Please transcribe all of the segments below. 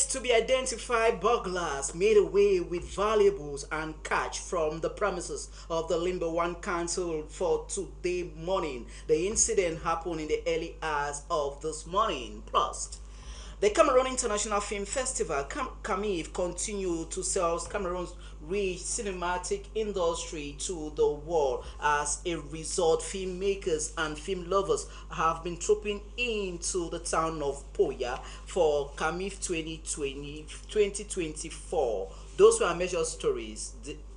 to be identified burglars made away with valuables and cash from the premises of the Limber One Council for today morning. The incident happened in the early hours of this morning. Plus, the Cameroon International Film Festival, CAMIF, continued to sell Cameroon's rich cinematic industry to the world. As a result, filmmakers and film lovers have been trooping into the town of Poya for CAMIF 2024. Those were major stories.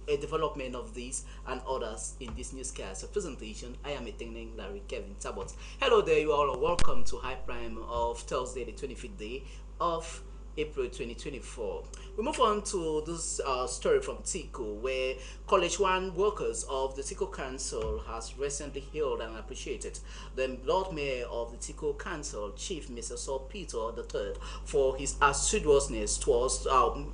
A development of these and others in this newscast presentation. I am attending Larry Kevin Tabot. Hello there, you all are welcome to High Prime of Thursday, the 25th day of April 2024. We move on to this story from Tico, where College One workers of the Tico Council has recently hailed and appreciated the Lord Mayor of the Tico Council, Chief Mr. Saul Peter III, for his assiduousness towards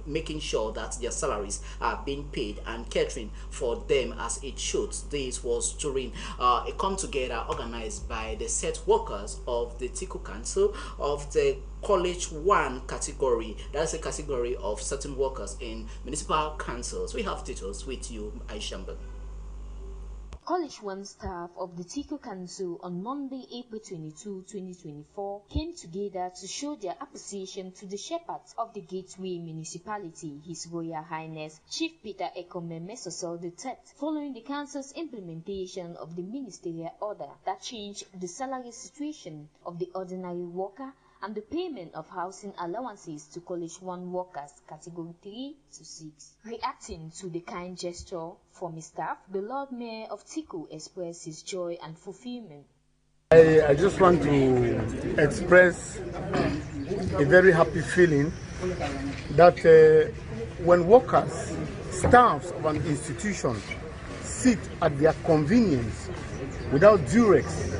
making sure that their salaries are being paid and catering for them as it should. This was during a come-together organized by the set workers of the Tico Council of the College One category. That's a category of certain workers in municipal councils. We have details with you, Aishamban. College One staff of the Tico Council on Monday, April 22, 2024 came together to show their appreciation to the shepherd of the Gateway Municipality, His Royal Highness Chief Peter Ekome Mesosol III, following the council's implementation of the ministerial order that changed the salary situation of the ordinary worker and the payment of housing allowances to College One workers category 3 to 6. Reacting to the kind gesture from his staff, the Lord Mayor of Tico expressed his joy and fulfillment. I just want to express a very happy feeling that when workers, staffs of an institution sit at their convenience without duress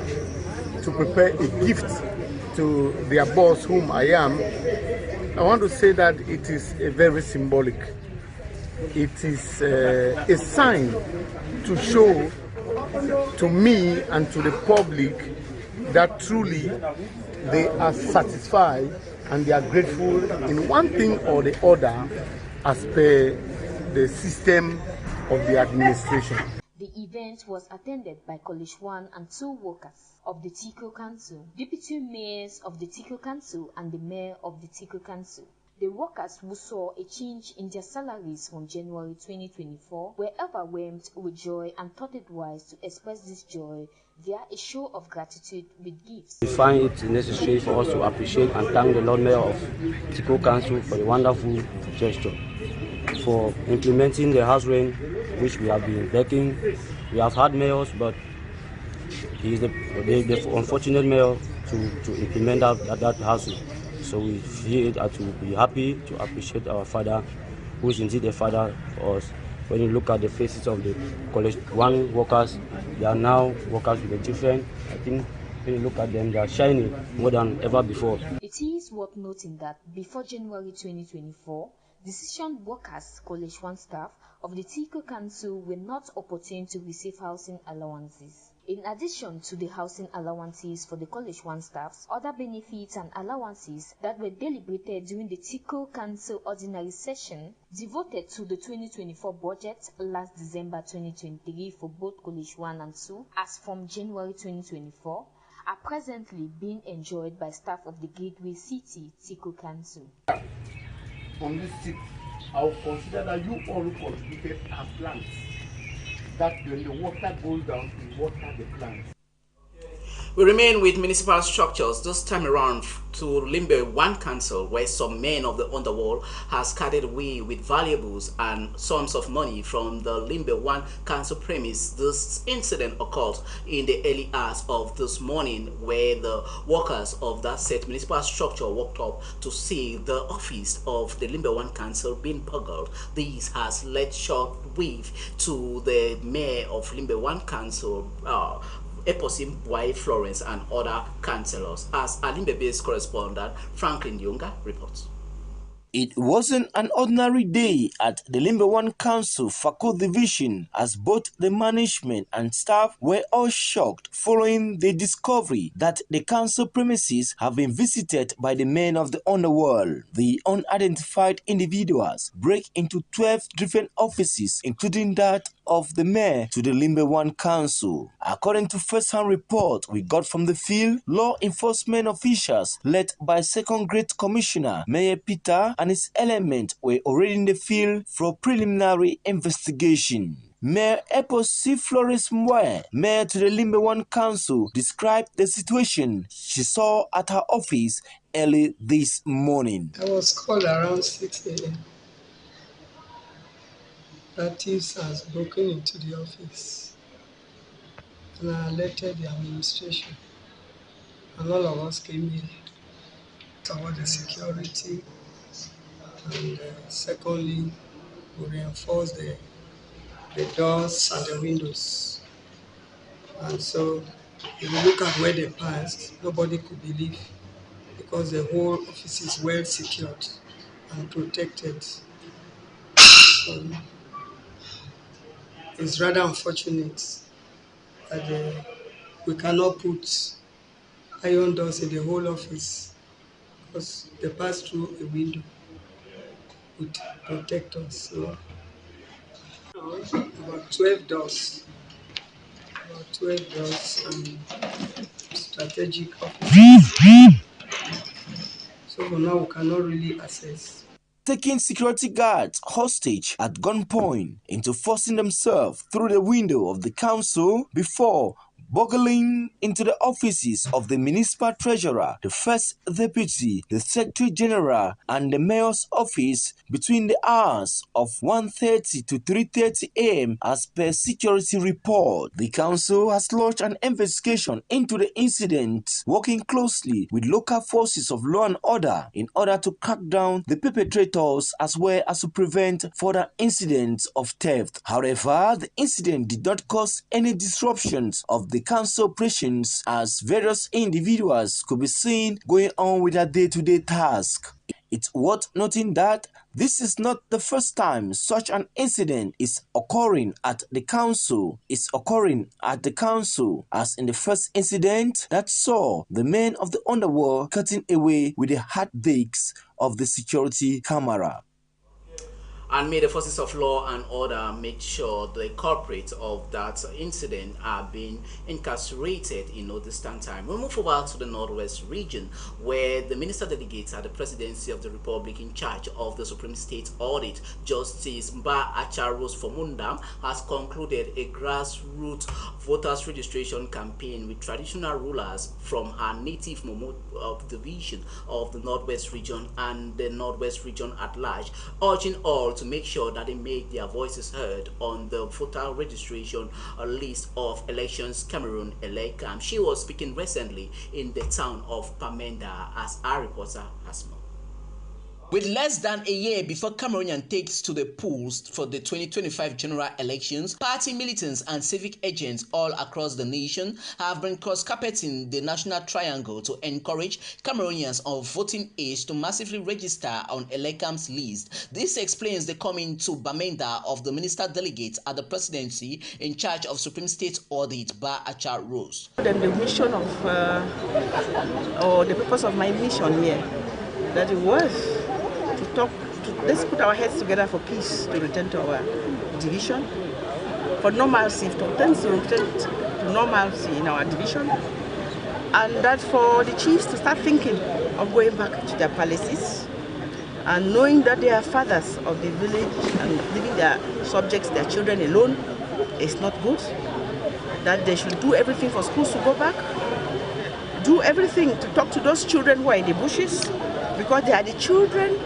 to prepare a gift to their boss, whom I am, I want to say that it is a very symbolic. It is a sign to show to me and to the public that truly they are satisfied and they are grateful in one thing or the other as per the system of the administration. The event was attended by College One and 2 workers of the Tico Council, deputy mayors of the Tico Council and the mayor of the Tico Council. The workers who saw a change in their salaries from January 2024 were overwhelmed with joy and thought it wise to express this joy via a show of gratitude with gifts. We find it necessary for us to appreciate and thank the Lord Mayor of Tico Council for the wonderful gesture, for implementing the house rent which we have been begging. We have had mayors, but he is the unfortunate mayor to implement that house rent. So we feel to be happy to appreciate our father, who is indeed a father for us. When you look at the faces of the College One workers, they are now workers with a different, I think when you look at them, they are shining more than ever before. It is worth noting that before January 2024, decision workers, College One staff of the Tico Council were not opportune to receive housing allowances. In addition to the housing allowances for the College One staffs, other benefits and allowances that were deliberated during the Tico Council ordinary session devoted to the 2024 budget last December 2023 for both College One and 2, as from January 2024, are presently being enjoyed by staff of the Gateway City Tico Council. On this seat, I will consider that you all contributed as plants. That when the water goes down, we water the plants. We remain with municipal structures, this time around to Limber One Council, where some men of the underworld has carried away with valuables and sums of money from the Limber One Council premise. This incident occurred in the early hours of this morning, where the workers of that said municipal structure walked up to see the office of the Limber One Council being burgled. This has led short wave to the mayor of Limber One Council, Eposim Bwai Florence, and other councillors, as Alimbe-based correspondent Franklin Yunga reports. It wasn't an ordinary day at the Limbe 1 Council Fako Division, as both the management and staff were all shocked following the discovery that the council premises have been visited by the men of the underworld. The unidentified individuals break into 12 different offices, including that of the mayor to the Limbe 1 Council. According to first-hand report we got from the field, law enforcement officials led by Second Grade Commissioner Mayor Peter and his element were already in the field for preliminary investigation. Mayor Eposi Flores Mwe, mayor to the Limbe 1 Council, described the situation she saw at her office early this morning. I was called around 6 a.m. that thieves has broken into the office, and I alerted the administration, and all of us came here toward the security, and secondly, we reinforced the doors and the windows. And so if you look at where they passed, nobody could believe, because the whole office is well secured and protected. So it's rather unfortunate that we cannot put iron doors in the whole office, because they pass through a window with protectors. So about 12 doors. And strategic offices. So for now, we cannot really access. Taking security guards hostage at gunpoint into forcing themselves through the window of the council before burgling into the offices of the municipal treasurer, the first deputy, the secretary general, and the mayor's office between the hours of 1:30 to 3:30 a.m. as per security report. The council has launched an investigation into the incident, working closely with local forces of law and order in order to crack down the perpetrators as well as to prevent further incidents of theft. However, the incident did not cause any disruptions of the council operations, as various individuals could be seen going on with their day-to-day task. It's worth noting that this is not the first time such an incident is occurring at the council. As in the first incident that saw the men of the underworld cutting away with the hard discs of the security camera. And may the forces of law and order make sure the culprits of that incident are being incarcerated in no distant time. We move over to the Northwest region, where the minister delegate at the presidency of the Republic in charge of the Supreme State Audit, Justice Mba Acharos Fomundam, has concluded a grassroots voters registration campaign with traditional rulers from her native Momo division of the Northwest region and the Northwest region at large, urging all to make sure that they make their voices heard on the voter registration list of Elections Cameroon Elecam. She was speaking recently in the town of Pamenda, as our reporter has more. With less than a year before Cameroonian takes to the polls for the 2025 general elections, party militants and civic agents all across the nation have been cross-carpeting the National Triangle to encourage Cameroonians of voting age to massively register on Elecam's list. This explains the coming to Bamenda of the minister delegate at the presidency in charge of Supreme State Audit, Mba Acharos. Then the mission of, or the purpose of my mission here, that it was let's put our heads together for peace, to return to our division, for normalcy, to return to normalcy in our division, and that for the chiefs to start thinking of going back to their palaces and knowing that they are fathers of the village and leaving their subjects, their children alone is not good, that they should do everything for schools to go back, do everything to talk to those children who are in the bushes, because they are the children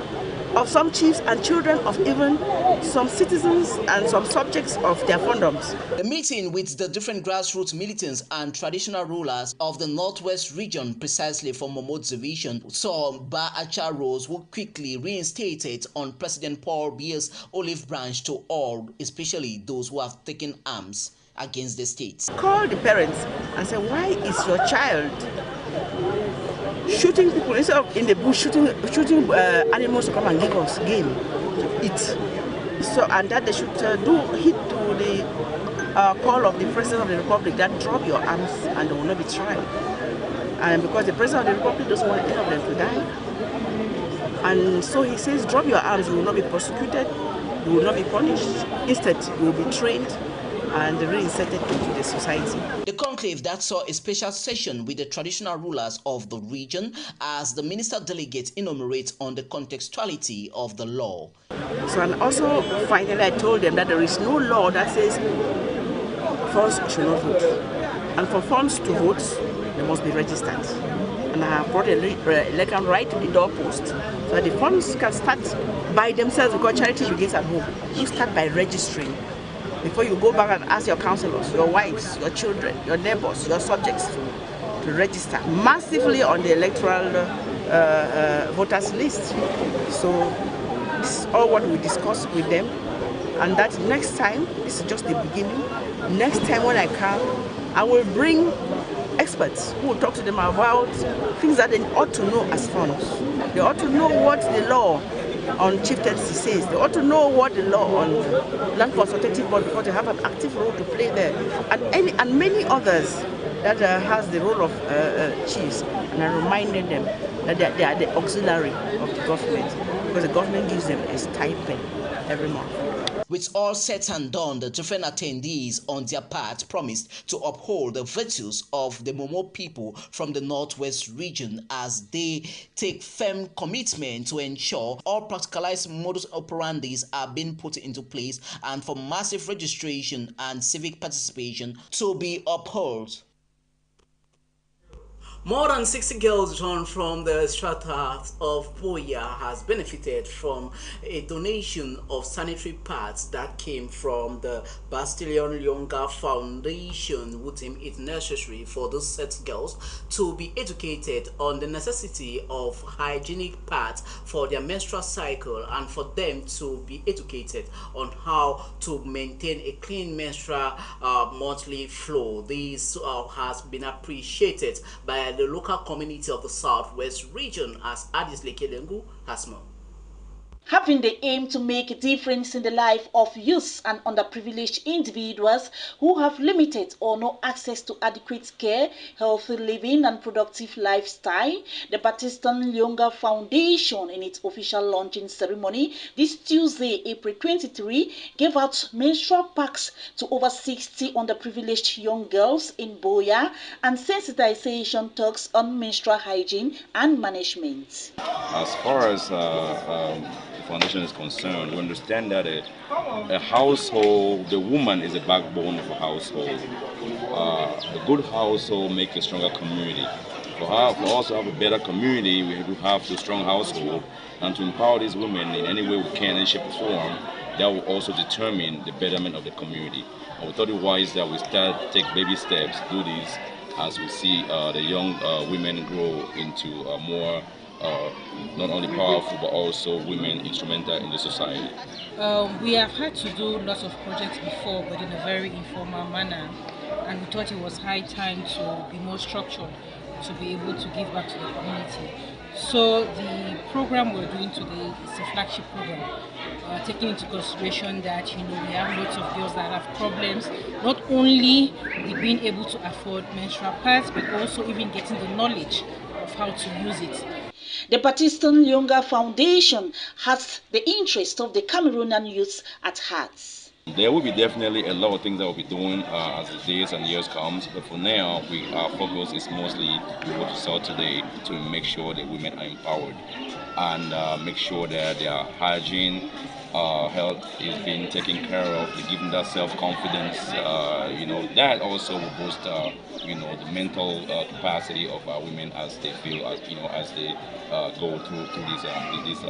of some chiefs and children of even some citizens and some subjects of their condoms. The meeting with the different grassroots militants and traditional rulers of the Northwest region, precisely from Momo's division, saw Mba Acharos, who quickly reinstated on President Paul Biya's olive branch to all, especially those who have taken arms against the state. Call the parents and say, why is your child shooting people instead of in the bush, shooting animals to come and give us game to eat. So, and that they should do heed to the call of the President of the Republic that drop your arms and they will not be tried. And because the President of the Republic doesn't want any of them to die, and so he says, drop your arms, you will not be prosecuted, you will not be punished. Instead, you will be trained and reinserted into the society. The conclave that saw a special session with the traditional rulers of the region as the minister delegate enumerates on the contextuality of the law. So, and also finally I told them that there is no law that says funds should not vote. And for funds to vote, they must be registered. And I have brought election right to the doorpost so that the funds can start by themselves, because charity begins at home. You start by registering before you go back and ask your councillors, your wives, your children, your neighbors, your subjects to register massively on the electoral voters list. So this is all what we discuss with them, and that next time, this is just the beginning, next time when I come, I will bring experts who will talk to them about things that they ought to know as funds. They ought to know what the law on chieftaincy says. They ought to know what the law on land consultative board, because they have an active role to play there, and many others that has the role of chiefs. And I reminded them that they are the auxiliary of the government, because the government gives them a stipend every month. With all said and done, the different attendees on their part promised to uphold the virtues of the Momo people from the Northwest region as they take firm commitment to ensure all practicalized modus operandis are being put into place and for massive registration and civic participation to be upheld. More than 60 girls drawn from the strata of Boya has benefited from a donation of sanitary pads that came from the Bastillion Lyonga Foundation, who deemed it necessary for those set girls to be educated on the necessity of hygienic pads for their menstrual cycle and for them to be educated on how to maintain a clean menstrual monthly flow. This has been appreciated by the local community of the Southwest region, as Addis Lekelengu has more. Having the aim to make a difference in the life of youths and underprivileged individuals who have limited or no access to adequate care, healthy living and productive lifestyle, the Bastillion Lyonga Foundation, in its official launching ceremony this Tuesday, April 23, gave out menstrual packs to over 60 underprivileged young girls in Boya and sensitization talks on menstrual hygiene and management. As far as foundation is concerned, we understand that a household, the woman is the backbone of a household. A good household makes a stronger community. For us to have a better community, we have to have a strong household, and to empower these women in any way we can, in shape or form, that will also determine the betterment of the community. And we thought it wise that we take baby steps, do this, as we see the young women grow into more not only powerful but also women instrumental in the society. We have had to do lots of projects before, but in a very informal manner, and we thought it was high time to be more structured to be able to give back to the community. So the program we're doing today is a flagship program, taking into consideration that we have lots of girls that have problems, not only being able to afford menstrual pads, but also even getting the knowledge of how to use it. The Bastillion Lyonga Foundation has the interest of the Cameroonian youths at heart. There will be definitely a lot of things that we'll be doing as the days and years comes, but for now, our focus is mostly what you saw today, to make sure that women are empowered and make sure that their hygiene, health is being taken care of, giving that self-confidence. That also will boost the mental capacity of our women as they feel, as they go through this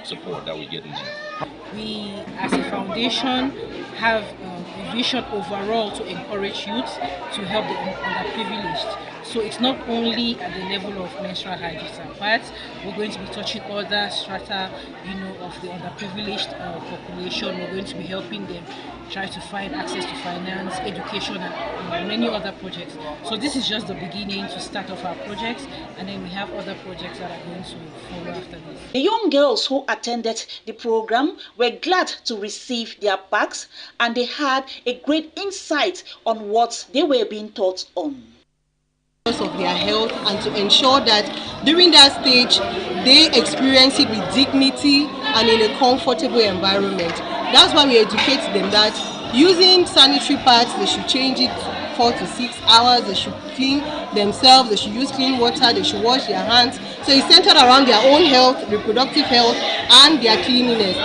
support that we get in them. We, as a foundation, have a vision overall to encourage youth to help the underprivileged. So it's not only at the level of menstrual hygiene and pads. We're going to be touching other strata, of the underprivileged population. We're going to be helping them try to find access to finance, education, and many other projects. So this is just the beginning to start off our projects, and then we have other projects that are going to follow after this. The young girls who attended the program were glad to receive their bags, and they had a great insight on what they were being taught on. Of their health, and to ensure that during that stage they experience it with dignity and in a comfortable environment. That's why we educate them that using sanitary pads, they should change it 4 to 6 hours, they should clean themselves, they should use clean water, they should wash their hands. So it's centered around their own health, reproductive health, and their cleanliness.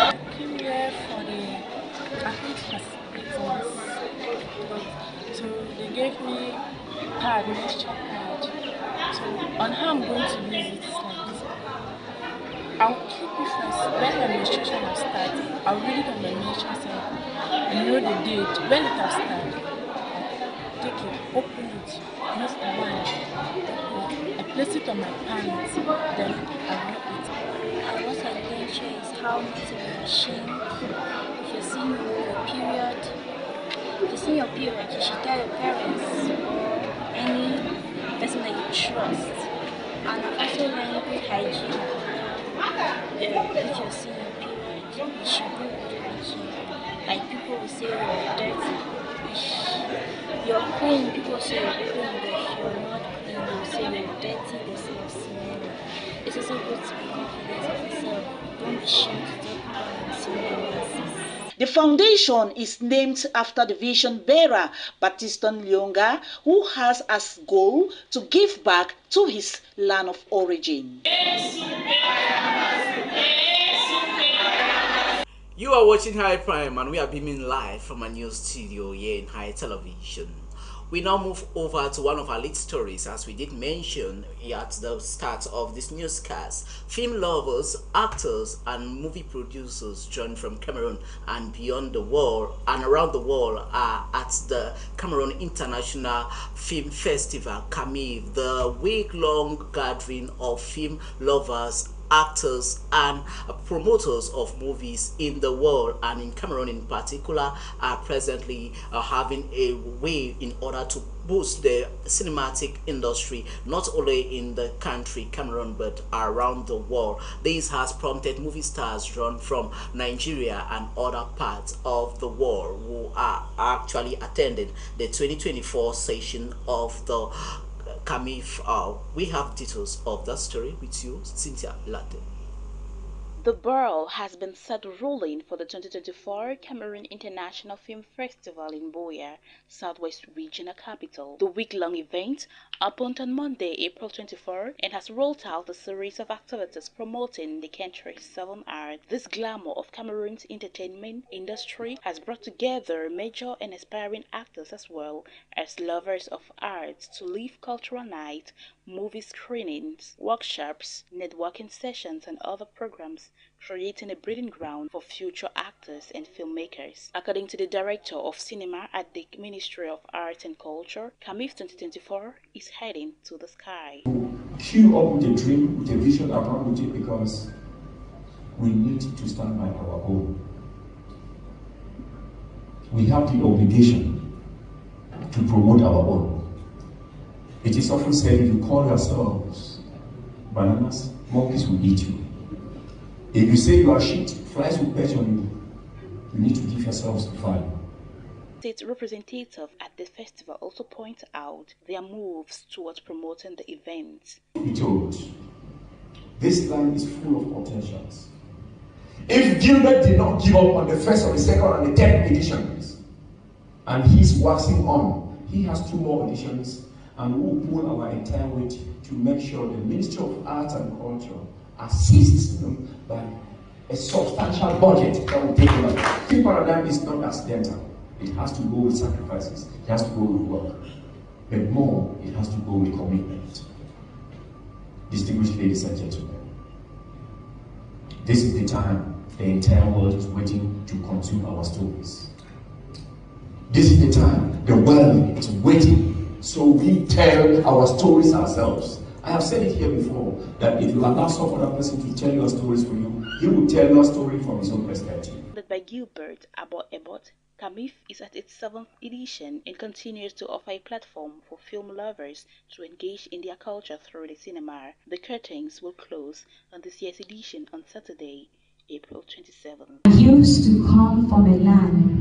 So they gave me pad, moisture pad. So on how I'm going to use it is like this. I'll keep it first. When the menstruation has started, I'll read it on the menstruation cycle and know the date. When it has started, I'll take it, open it, use the wine, I place it on my pants, then I rub it. And what I learned here is how not to be ashamed. If you're seeing your period, you should tell your parents or any person that you trust. And I've also learned good hygiene. If you're seeing your period, you should do good hygiene. Like people will say you're dirty. You're clean, people say you're clean, but if you're not clean, they'll say you're dirty, they'll say you're smelly. It's also good to be confident of yourself. Don't be ashamed to talk about your. The foundation is named after the vision bearer, Battiston Lyonga, who has as goal to give back to his land of origin. You are watching High Prime, and we are beaming live from a news studio here in High Television. We now move over to one of our lead stories. As we did mention at the start of this newscast, film lovers, actors, and movie producers joined from Cameroon and beyond the world and around the world are at the Cameroon International Film Festival, CAMIF, the week-long gathering of film lovers, actors, and promoters of movies in the world, and in Cameroon in particular, are presently having a way in order to boost the cinematic industry, not only in the country Cameroon but around the world. This has prompted movie stars drawn from Nigeria and other parts of the world who are actually attending the 2024 session of the CAMIF. We have details of that story with you, Cynthia Latte. The bell has been set rolling for the 2024 Cameroon International Film Festival in Buea, Southwest Regional Capital. The week-long event opened on Monday, April 24, and has rolled out a series of activities promoting the country's 7 arts. This glamour of Cameroon's entertainment industry has brought together major and aspiring actors as well as lovers of arts to live cultural nights, movie screenings, workshops, networking sessions, and other programs, creating a breeding ground for future actors and filmmakers. According to the director of cinema at the Ministry of Arts and Culture, CAMIF 2024 is heading to the sky. Queue up with a dream, with a vision, and run with it, because we need to stand by our own. We have the obligation to promote our own. It is often said, if you call yourselves bananas, monkeys will eat you. If you say you are shit, flies will perch on you. You need to give yourselves value. State representative at the festival also point out their moves towards promoting the event. Be told, this land is full of potentials. If Gilbert did not give up on the first or the second and the third editions, and he's waxing on, he has 2 more editions, and we will pull our entire weight to make sure the Ministry of Arts and Culture assists them by a substantial budget that will take them out. Film paradigm is not accidental. It has to go with sacrifices. It has to go with work. But more, it has to go with commitment. Distinguished ladies and gentlemen, this is the time the entire world is waiting to consume our stories. This is the time the world is waiting so we tell our stories ourselves. I have said it here before, that if you allow some other person to tell your stories for you, he will tell your story from his own perspective. By Gilbert Abot Ebot, CAMIF is at its 7th edition and continues to offer a platform for film lovers to engage in their culture through the cinema. The curtains will close on this year's edition on Saturday, April 27th. I used to come from a land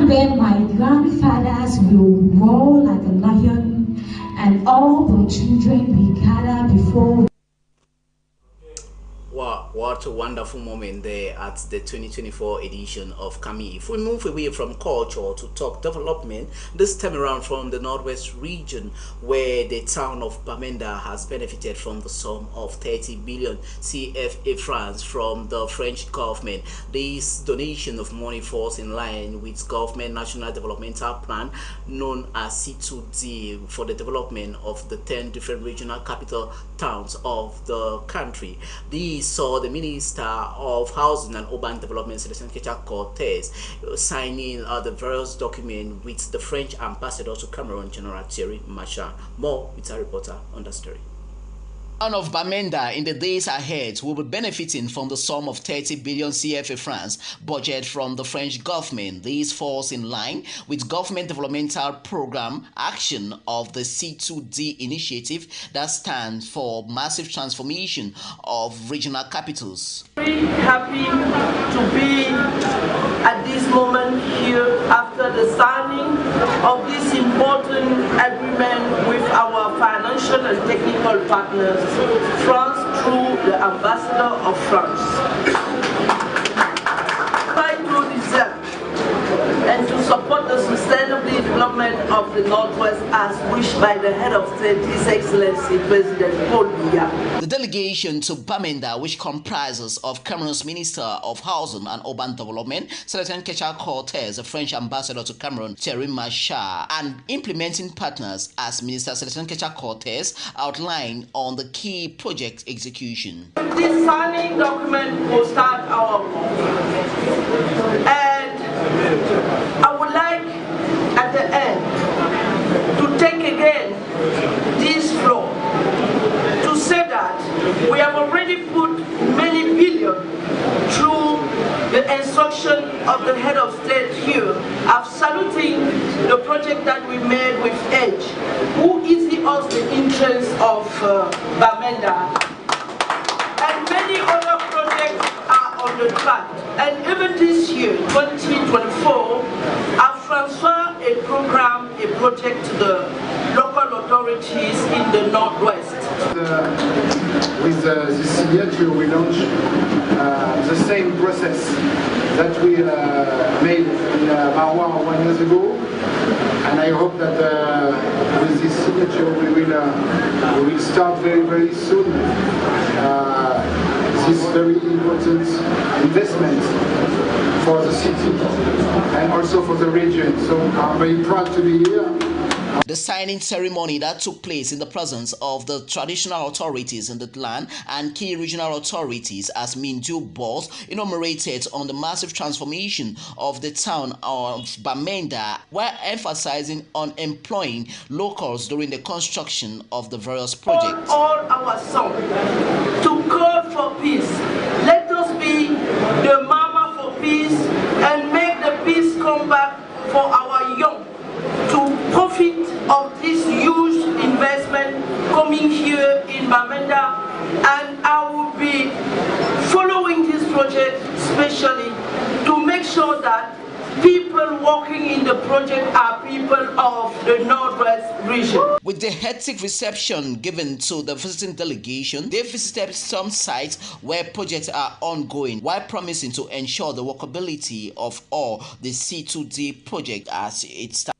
where my grandfathers will roar like a lion, and all the children will gather before. Wow, what a wonderful moment there at the 2024 edition of CAMIF. If we move away from culture to talk development, this time around from the Northwest region, where the town of Bamenda has benefited from the sum of 30 billion CFA francs from the French government. This donation of money falls in line with government national developmental plan known as C2D for the development of the 10 different regional capital towns of the country. These saw the Minister of Housing and Urban Development, Celestin Kecha-Cortez, signing the various documents with the French ambassador to Cameroon, General Thierry Marchand. More with a reporter on the story. Town of Bamenda in the days ahead will be benefiting from the sum of 30 billion CFA francs budget from the French government. This falls in line with government developmental program action of the C2D initiative that stands for massive transformation of regional capitals. Very happy to be at this moment here after the signing of this important agreement with our financial and technical partners, France through the Ambassador of France. Try to deserve and to support the sustainable development of the Northwest as wished by the head of state, His Excellency President Paul Biya. The delegation to Bamenda, which comprises of Cameroon's Minister of Housing and Urban Development, Celestin Kecha-Cortez, the French ambassador to Cameroon, Thierry Marchand, and implementing partners as Minister Celestin Kecha-Cortez outlined on the key project execution. This signing document will start our work. And I would like at the end to take again this floor to say that we have already put many billion through the instruction of the head of state here. I'm saluting the project that we made with Edge, who is the entrance of Bamenda, and many other projects are on the track. And even this year, 2024, I've transferred a program, a project to the local authorities in the Northwest. With the signature, we launched the same process that we made in Marwa 1 year ago, and I hope that with this signature we will start very soon this very important investment for the city and also for the region. So I'm very proud to be here. The signing ceremony that took place in the presence of the traditional authorities in the land and key regional authorities as Minju Boss enumerated on the massive transformation of the town of Bamenda, while emphasizing on employing locals during the construction of the various projects. All our sons to call for peace. Let us be the mama for peace and make the peace come back for our young to profit of this huge investment coming here in Bamenda, and I will be following this project especially to make sure that people working in the project are people of the Northwest region. With the hectic reception given to the visiting delegation, they visited some sites where projects are ongoing while promising to ensure the workability of all the C2D project as it starts.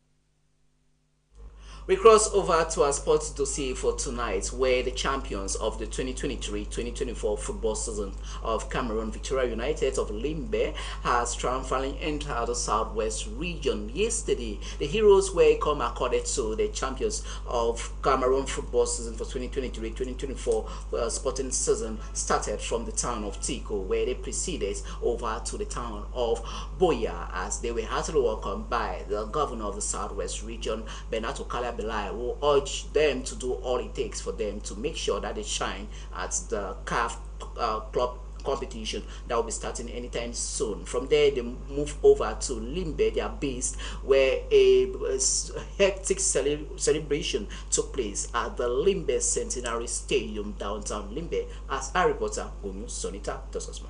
We cross over to our sports dossier for tonight, where the champions of the 2023-2024 football season of Cameroon, Victoria United of Limbe, has triumphantly entered the Southwest region. Yesterday, the heroes were accorded to the champions of Cameroon football season for 2023-2024 sporting season started from the town of Tico, where they proceeded over to the town of Boya as they were heartily welcomed by the governor of the Southwest region, Benato Calabelai, who urged them to do all it takes for them to make sure that they shine at the CAF Club competition that will be starting anytime soon. From there, they move over to Limbe, their base, where a hectic celebration took place at the Limbe Centenary Stadium, downtown Limbe. As our reporter, Gonyu Sonita Tososma.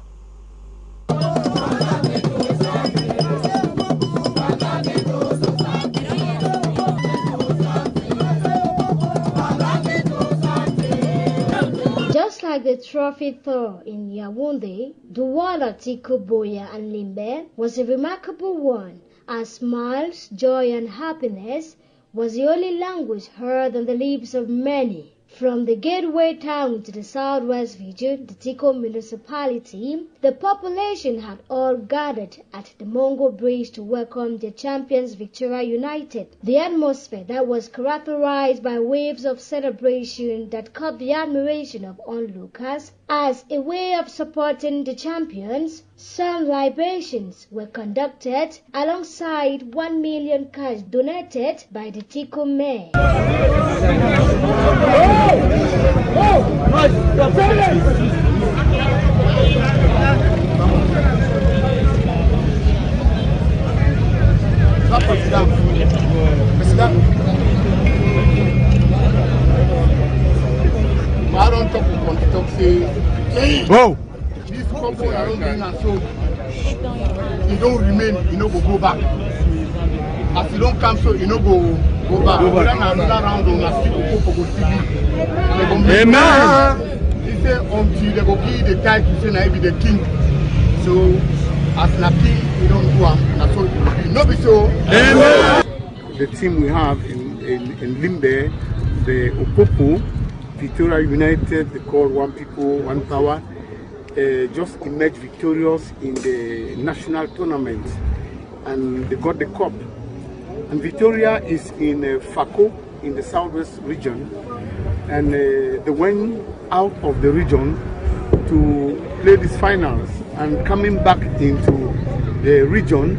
Just like the trophy throw in Yaoundé, the one at Tiko Boya and Limbe was a remarkable one, as smiles, joy and happiness was the only language heard on the lips of many. From the gateway town to the southwest region, the Tiko municipality, the population had all gathered at the Mongo Bridge to welcome their champions Victoria United. The atmosphere that was characterized by waves of celebration that caught the admiration of onlookers. As a way of supporting the champions, some libations were conducted alongside 1 million cash donated by the Tiko mayor. I don't talk say, oh, this couple I don't bring and so you don't remain, you know go back. As you don't come so you know go back. Then another round on a still go TV. Amen. He say until they go give the title, say I be the king. So as na king, you don't go and so you know be so. Amen. The team we have in Limbe, the Opopo, Victoria United, they call One People, One Power, just emerged victorious in the national tournament, and they got the cup. And Victoria is in Fako in the southwest region, and they went out of the region to play these finals, and coming back into the region,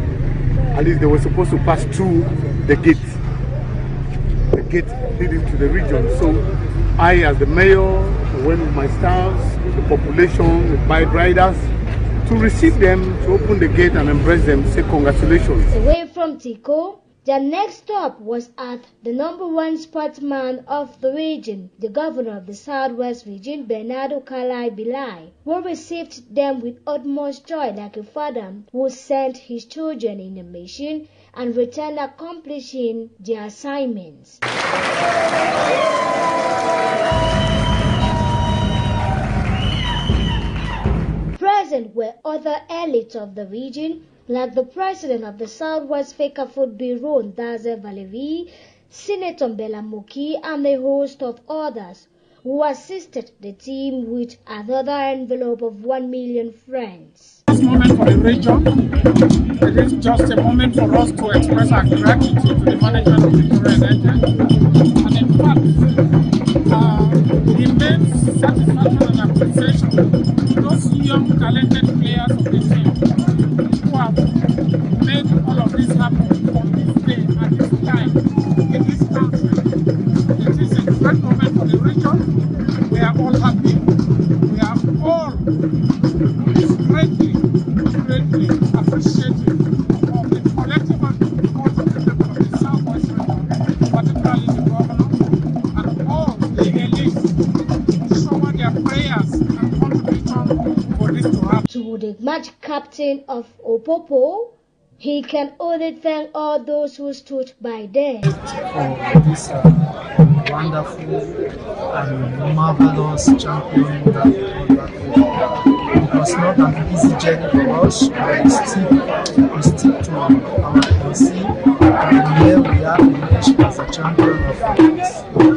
at least they were supposed to pass through the gate leading to the region. So I, as the mayor, went with my staffs, the population, the bike riders, to receive them, to open the gate and embrace them, say congratulations. Away from Tiko, their next stop was at the #1 sportsman of the region, the governor of the southwest region, Bernardo Kalai Bilai, who received them with utmost joy like a father who sent his children in a mission and returned accomplishing their assignments. Present were other elites of the region, like the president of the Southwest Fecafoot Bureau, Ndaze Valerie, Senator Mbela Moki, and a host of others, who assisted the team with another envelope of 1 million francs. This moment for the region, it is just a moment for us to express our gratitude to the management of Victoria United. And in fact, the immense satisfaction and appreciation to those young talented players of the team who have made all of this happen on this day at this time in this country. It is a great moment for the region. We are all happy. We are all greatly appreciative of the collective effort of the people of the Southwest region, particularly the governor and all the elites who shower their prayers and contribution for this to happen. To the match captain of Opopo, he can only thank all those who stood by them. For this wonderful and marvelous champion that we got. It was not an easy journey for us, but we stick to our policy, and here we are emerged as a champion of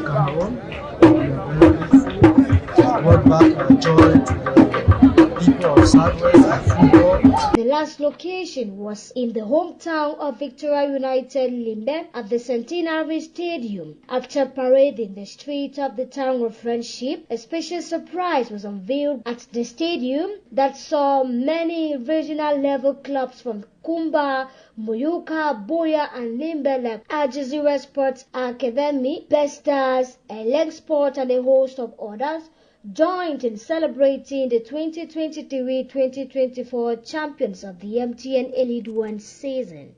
Cameroon. We are very grateful. Brought back our joy to the people of Southwest and football. The last location was in the hometown of Victoria United Limbe at the Centenary Stadium. After parading the streets of the town of Friendship, a special surprise was unveiled at the stadium that saw many regional level clubs from Kumba, Moyuka, Boya and Limbe like Al Jazeera Sports Academy, Best Stars, Elect Sport and a host of others joined in celebrating the 2023-2024 champions of the MTN Elite One season.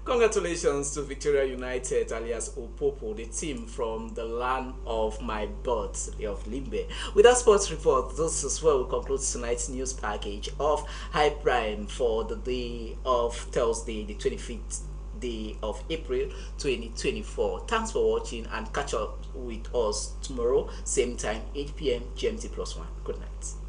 Congratulations to Victoria United alias Opopo, the team from the land of my birth of Limbe. With that sports report, this is where we conclude tonight's news package of High Prime for the day of Thursday, the 25th day of April 2024. Thanks for watching and catch up with us tomorrow, same time, 8 p.m. GMT+1. Good night.